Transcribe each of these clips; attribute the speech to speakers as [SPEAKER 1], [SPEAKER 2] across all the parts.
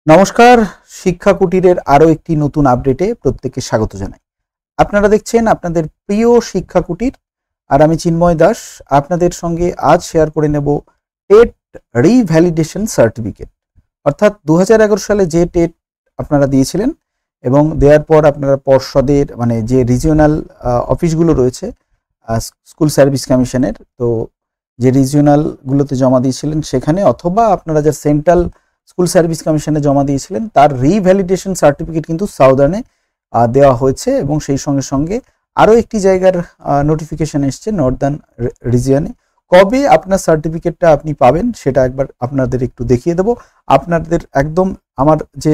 [SPEAKER 1] নমস্কার, শিক্ষা কুটিরের আরো একটি নতুন আপডেটে প্রত্যেককে স্বাগত জানাই। আপনারা দেখছেন আপনাদের প্রিয় শিক্ষা কুটির, আর আমি চিন্ময় দাস আপনাদের সঙ্গে আজ শেয়ার করে নেব টেট রিভ্যালিডেশন সার্টিফিকেট। অর্থাৎ 2011 সালে যে টেট আপনারা দিয়েছিলেন এবং দেওয়ার পর আপনারা পর্ষদের মানে যে রিজিওনাল অফিসগুলো রয়েছে স্কুল সার্ভিস কমিশনের, তো যে রিজিওনালগুলোতে জমা দিয়েছিলেন সেখানে, অথবা আপনারা যা সেন্ট্রাল স্কুল সার্ভিস কমিশনে জমা দিয়েছিলেন তার রিভ্যালিডেশন সার্টিফিকেট কিন্তু সাউদার্নে দেওয়া হয়েছে এবং সেই সঙ্গে সঙ্গে আরও একটি জায়গার নোটিফিকেশন এসছে নর্দার্ন রিজিয়নে। কবে আপনার সার্টিফিকেটটা আপনি পাবেন সেটা একবার আপনাদের একটু দেখিয়ে দেবো। আপনাদের একদম আমার যে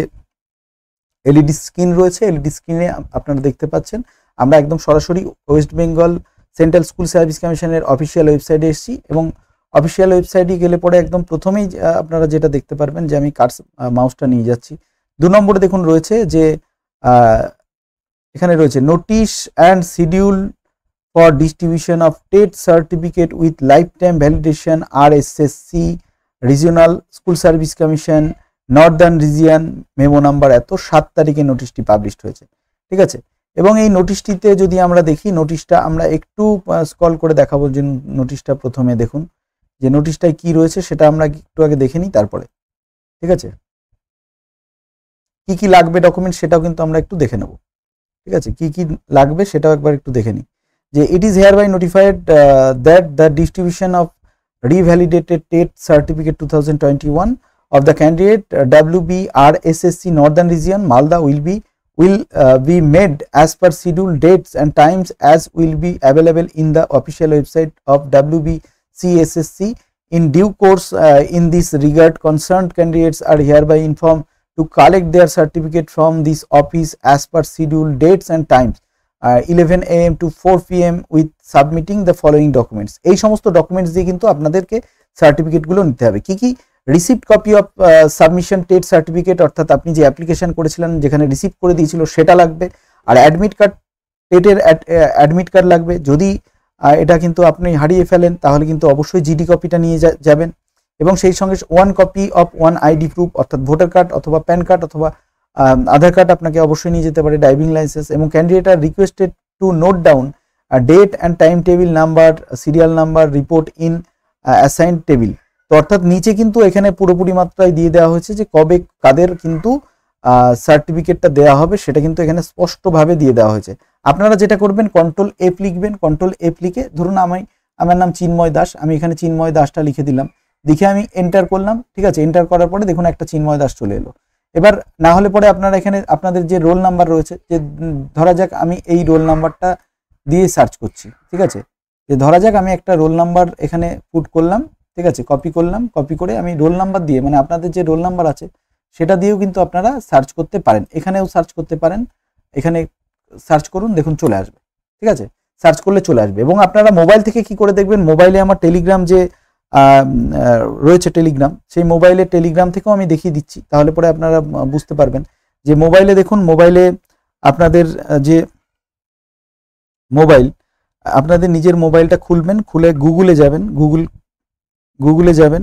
[SPEAKER 1] এলইডি স্ক্রিন রয়েছে, এলইডি স্ক্রিনে আপনারা দেখতে পাচ্ছেন আমরা একদম সরাসরি West Bengal central school service কমিশনের অফিসিয়াল ওয়েবসাইটে এসেছি এবং অফিসিয়াল ওয়েবসাইটে গেলে পরে একদম প্রথমেই আপনারা যেটা দেখতে পারবেন যে আমি মাউসটা নিয়ে যাচ্ছি, 2 নম্বরে দেখুন রয়েছে যে এখানে রয়েছে notice and schedule for distribution of TET certificate with life time validation RSSC regional school service commission Northern region memo number এত 7 তারিখে নোটিশটি পাবলিশড হয়েছে। ঠিক আছে, এবং এই নোটিশটিতে যদি আমরা দেখি, নোটিশটা আমরা একটু স্ক্রল করে দেখাবো যে নোটিশটা প্রথমে দেখুন যে নোটিশটায় কি রয়েছে সেটা আমরা একটু আগে দেখে নিই তারপরে। ঠিক আছে, কি কি লাগবে ডকুমেন্ট সেটাও কিন্তু আমরা একটু দেখে নেব। ঠিক আছে, কি কি লাগবে সেটাও একবার একটু দেখে নিই যে it is hereby notified that the distribution of revalidated TET certificate 2021 of the candidate WBRSSC Northern Region Malda will be made as per schedule, dates and times as will be available in the official website of WBCSSC. In due course, in this regard, concerned candidates are hereby informed to collect their certificate from this office as per schedule, dates and times 11 AM to 4 PM with submitting the following documents. এই সমস্ত documents দিয়ে কিন্তু আপনাদেরকে সার্টিফিকেটগুলো নিতে হবে। কি কি? Receipt copy of submission TET certificate, অর্থাৎ আপনি যে অ্যাপ্লিকেশন করেছিলেন যেখানে রিসিপ্ট করে দিয়েছিল সেটা লাগবে, আর অ্যাডমিট কার্ড, টেটের অ্যাডমিট কার্ড লাগবে। যদি এটা কিন্তু আপনি হারিয়ে ফেলেন তাহলে কিন্তু অবশ্যই জিডি কপিটা নিয়ে যাবেন, এবং সেই সঙ্গে 1 কপি অফ 1 আইডি প্রুফ, অর্থাৎ ভোটার কার্ড অথবা প্যান কার্ড অথবা আধার কার্ড আপনাকে অবশ্যই নিয়ে যেতে পারে, ড্রাইভিং লাইসেন্স, এবং candidate are requested to note down date and time table number, serial number, report in assigned table. তো অর্থাৎ নিচে কিন্তু এখানে পুরোপুরি মাত্রায় দিয়ে দেওয়া হয়েছে যে কবে কাদের কিন্তু সার্টিফিকেটটা দেওয়া হবে সেটা কিন্তু এখানে স্পষ্টভাবে দিয়ে দেওয়া হয়েছে। আপনারা যেটা করবেন কন্ট্রোল এফ লিখবেন, কন্ট্রোল এফ লিখে ধরুন আমার নাম চিন্ময় দাস, আমি এখানে চিন্ময় দাসটা লিখে দিলাম, লিখে আমি এন্টার করলাম। ঠিক আছে, এন্টার করার পরে দেখুন একটা চিন্ময় দাস চলে এলো। এবার না হলে পরে আপনারা এখানে আপনাদের যে রোল নাম্বার রয়েছে, যে ধরা যাক আমি এই রোল নাম্বারটা দিয়ে সার্চ করছি। ঠিক আছে, যে ধরা যাক আমি একটা রোল নাম্বার এখানে পুট করলাম। ঠিক আছে, কপি করলাম, কপি করে আমি রোল নাম্বার দিয়ে, মানে আপনাদের যে রোল নাম্বার আছে সেটা দিয়েও কিন্তু আপনারা সার্চ করতে পারেন, এখানেও সার্চ করতে পারেন, এখানে সার্চ করুন, দেখুন চলে আসবে। ঠিক আছে, সার্চ করলে চলে আসবে। এবং আপনারা মোবাইল থেকে কি করে দেখবেন, মোবাইলে আমার টেলিগ্রাম যে রয়েছে টেলিগ্রাম, সেই মোবাইলে টেলিগ্রাম থেকেও আমি দেখিয়ে দিচ্ছি, তাহলে পরে আপনারা বুঝতে পারবেন যে মোবাইলে দেখুন, মোবাইলে আপনাদের যে মোবাইল, আপনাদের নিজের মোবাইলটা খুলবেন, খুলে গুগলে যাবেন, গুগলে যাবেন।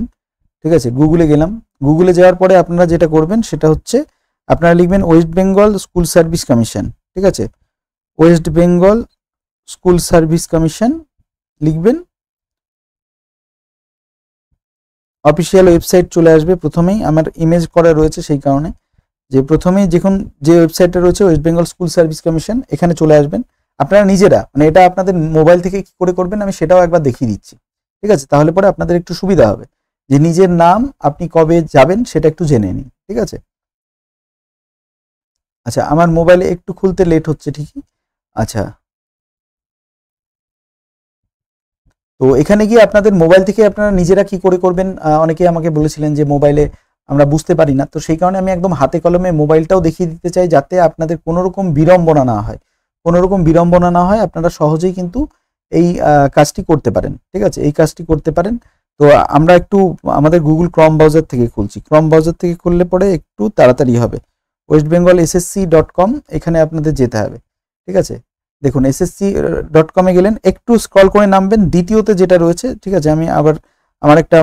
[SPEAKER 1] ঠিক আছে, গুগলে গেলাম, গুগলে যাওয়ার পরে আপনারা যেটা করবেন সেটা হচ্ছে আপনারা লিখবেন West Bengal school service commission. ঠিক আছে, West Bengal school service commission লিখবেন, অফিসিয়াল ওয়েবসাইট চলে আসবে। প্রথমেই আমার ইমেজ করা রয়েছে সেই কারণে, যে প্রথমেই যখন যে ওয়েবসাইটটা রয়েছে West Bengal school service commission, এখানে চলে আসবেন আপনারা নিজেরা, মানে এটা আপনাদের মোবাইল থেকে কি করে করবেন আমি সেটাও একবার দেখিয়ে দিচ্ছি। ঠিক আছে, তাহলে পরে আপনাদের একটু সুবিধা হবে যে নিজের নাম আপনি কবে যাবেন সেটা একটু জেনে নিন। ঠিক আছে, আচ্ছা আমার মোবাইলে একটু খুলতে লেট হচ্ছে ঠিকই। আচ্ছা, তো এখানে গিয়ে আপনাদের মোবাইল থেকে আপনারা নিজেরা কি করে করবেন, অনেকেই আমাকে বলেছিলেন যে মোবাইলে আমরা বুঝতে পারি না, তো সেই কারণে আমি একদম হাতে কলমে মোবাইলটাও দেখিয়ে দিতে চাই, যাতে আপনাদের কোনো রকম বিড়ম্বনা না হয়, কোনো রকম বিড়ম্বনা না হয়, আপনারা সহজেই কিন্তু এই কাজটি করতে পারেন। ঠিক আছে, এই কাজটি করতে পারেন। তো আমরা একটু আমাদের গুগল ক্রম ব্রাউজার থেকে খুলছি, ক্রম ব্রাউজার থেকে খুললে পরে একটু তাড়াতাড়ি হবে। westbengalssc.com এখানে আপনাদের যেতে হবে। ঠিক আছে, দেখুন ssc.com-এ গেলেন, একটু স্ক্রল করে নামবেন, দ্বিতীয়তে যেটা রয়েছে। ঠিক আছে, আমি আবার আমার একটা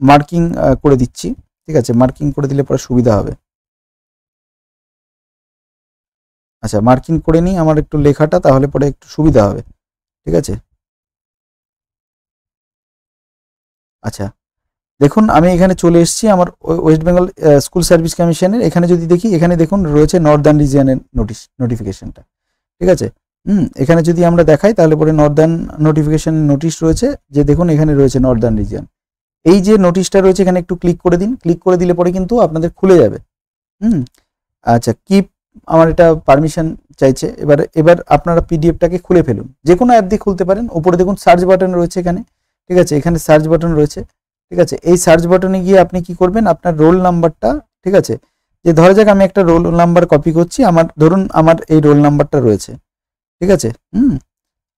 [SPEAKER 1] মার্কিং করে দিচ্ছি। ঠিক আছে, মার্কিং করে দিলে পরে সুবিধা হবে। আচ্ছা, মার্কিং করে নিই আমার একটু লেখাটা, তাহলে পরে একটু সুবিধা হবে। ঠিক আছে, আচ্ছা দেখুন আমি এখানে চলে এসেছি আমার ওয়েস্ট বেঙ্গল স্কুল সার্ভিস কমিশনের। এখানে যদি দেখি, এখানে দেখুন রয়েছে নর্দার্ন রিজিয়নের নোটিফিকেশনটা। ঠিক আছে, এখানে যদি আমরা দেখাই তাহলে পরে নর্দার্ন নোটিফিকেশন নোটিশ রয়েছে, যে দেখুন এখানে রয়েছে নর্দার্ন রিজিয়ন। এই যে নোটিশটা রয়েছে এখানে একটু ক্লিক করে দিন। ক্লিক করে দিলে পরে কিন্তু আপনাদের খুলে যাবে। আচ্ছা, কিপ আমার এটা পারমিশন চাইছে। এবার আপনারা পিডিএফটাকে খুলে ফেলুন, যে কোনো অ্যাপ দিয়ে খুলতে পারেন। উপরে দেখুন সার্চ বাটন রয়েছে এখানে। ঠিক আছে, এখানে সার্চ বাটন রয়েছে। ঠিক আছে, এই সার্চ বাটনে গিয়ে আপনি কি করবেন, আপনার রোল নাম্বারটা, ঠিক আছে, যে ধরা যাক আমি একটা রোল নাম্বার কপি করছি, আমার ধরুন আমার এই রোল নাম্বারটা রয়েছে। ঠিক আছে,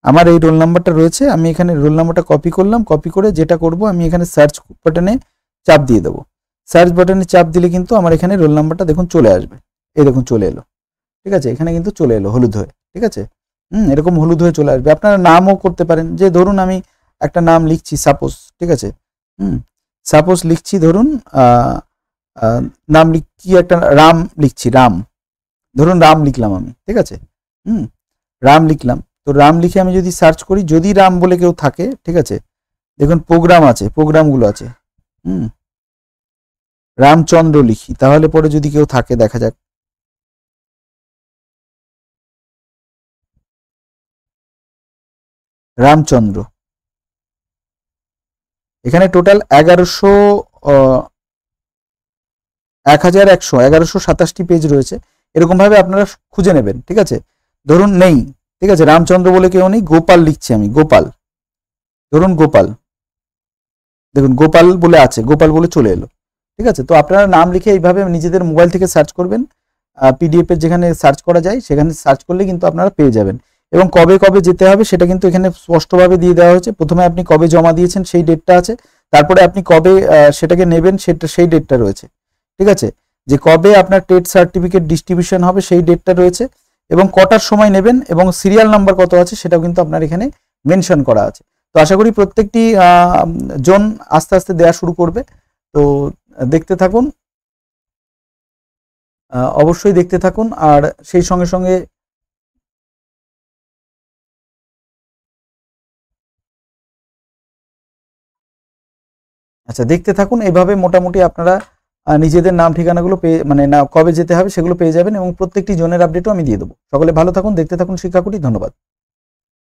[SPEAKER 1] আমার এই রোল নাম্বারটা রয়েছে, আমি এখানে রোল নাম্বারটা কপি করলাম। কপি করে যেটা করব, আমি এখানে সার্চ বাটনে চাপ দিয়ে দেবো। সার্চ বাটনে চাপ দিলে কিন্তু আমার এখানে রোল নাম্বারটা দেখুন চলে আসবে। এই দেখুন চলে এলো। ঠিক আছে, এখানে কিন্তু চলে এলো হলুদ হয়ে। ঠিক আছে, এরকম হলুদ হয়ে চলে আসবে। আপনারা নামও করতে পারেন, যে ধরুন আমি একটা নাম লিখছি সাপোজ। ঠিক আছে, সাপোজ লিখছি, ধরুন নাম কি একটা রাম লিখছি, রাম, ধরুন রাম লিখলাম আমি। ঠিক আছে, রাম লিখলাম। তো রাম লিখে আমি যদি সার্চ করি, যদি রাম বলে কেউ থাকে, ঠিক আছে, দেখুন প্রোগ্রাম আছে, প্রোগ্রামগুলো আছে। রামচন্দ্র লিখি, তাহলে পরে যদি কেউ থাকে, দেখা যাক। রামচন্দ্র, এখানে টোটাল 1127টি পেজ রয়েছে। এরকম ভাবে আপনারা খুঁজে নেবেন। ঠিক আছে, ধরুন নেই, ঠিক আছে, রামচন্দ্র বলে কেউ নেই, গোপাল লিখছি আমি, গোপাল, ধরুন গোপাল, দেখুন গোপাল বলে আছে, গোপাল বলে চলে এলো। ঠিক আছে, তো আপনারা নাম লিখে এইভাবে নিজেদের মোবাইল থেকে সার্চ করবেন। পিডিএফ এর যেখানে সার্চ করা যায় সেখানে সার্চ করলে কিন্তু আপনারা পেয়ে যাবেন। এবং কবে কবে যেতে হবে সেটা কিন্তু এখানে স্পষ্টভাবে দিয়ে দেওয়া হয়েছে। প্রথমে আপনি কবে জমা দিয়েছেন সেই ডেটটা আছে, তারপরে আপনি কবে সেটাকে নেবেন সেই ডেটটা রয়েছে। ঠিক আছে, যে কবে আপনার টেট সার্টিফিকেট ডিস্ট্রিবিউশন হবে সেই ডেটটা রয়েছে, এবং কটার সময় নেবেন এবং সিরিয়াল নাম্বার কত আছে সেটাও কিন্তু আপনার এখানে মেনশন করা আছে। তো আশা করি প্রত্যেকটি জোন আস্তে আস্তে দেওয়া শুরু করবে। তো দেখতে থাকুন, অবশ্যই দেখতে থাকুন। আর সেই সঙ্গে সঙ্গে আচ্ছা দেখতে থাকুন, এভাবে মোটামুটি আপনারা নিজেদের নাম ঠিকানাগুলো পেয়ে, মানে না কবে যেতে হবে সেগুলো পেয়ে যাবেন, এবং প্রত্যেকটি জোনের আপডেটও আমি দিয়ে দেবো। সকলে ভালো থাকুন, দেখতে থাকুন শিক্ষাকুটি। ধন্যবাদ।